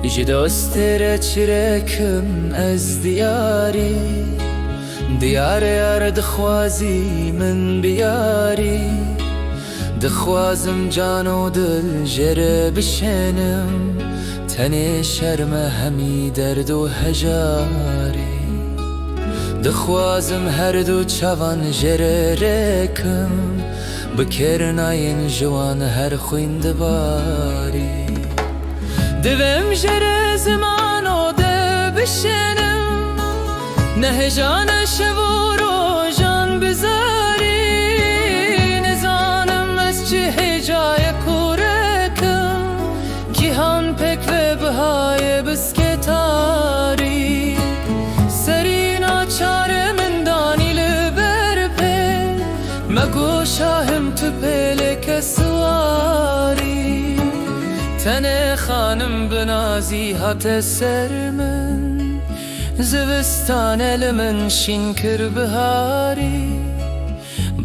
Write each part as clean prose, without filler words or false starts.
جی دستر چرکم از دیاری دیار یار دخوازی من بیاری دخوازم جان و دل جره بشنم تنی شرم همی درد و هجاری دخوازم هر دو چوان جره رکم بکرناین جوان هر خویند باری دوم جره زمان و ده بشنم نه جان شور و جان بزاری نزانم از چه جای کورکم کیهان پک و بهای بسکتاری سری ناچار من دانی لبر په مگو شاهم تو پلک سواری تن خانم بنازی هات سر من زوستان لمن شین کر بهاری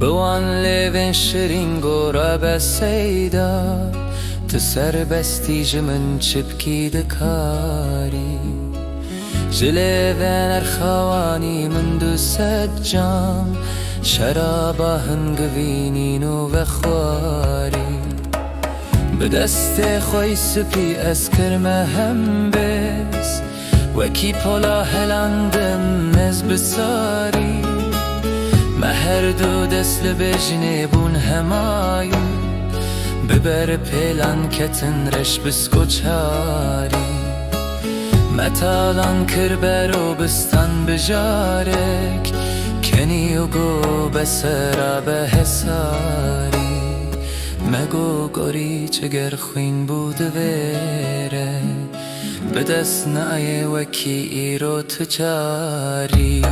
بوان لیون شرین گورا بسیدا تو سر بستیج من چپکی دکاری جلیون ارخوانی من دو ست جام شرابا هنگوینین و بخواری به دست خوی سپی از کرمه هم بس وکی پلا هلاندم از بساری مهر دو دست لبجنه بون همایون ببر پیلان کتن رش بسکو چاری متالان کر برو بستان بجارک کنی و گو بسرا به حساری مگو گوری چگر خوین بود ویره به دست نای وکی ایرو تجاری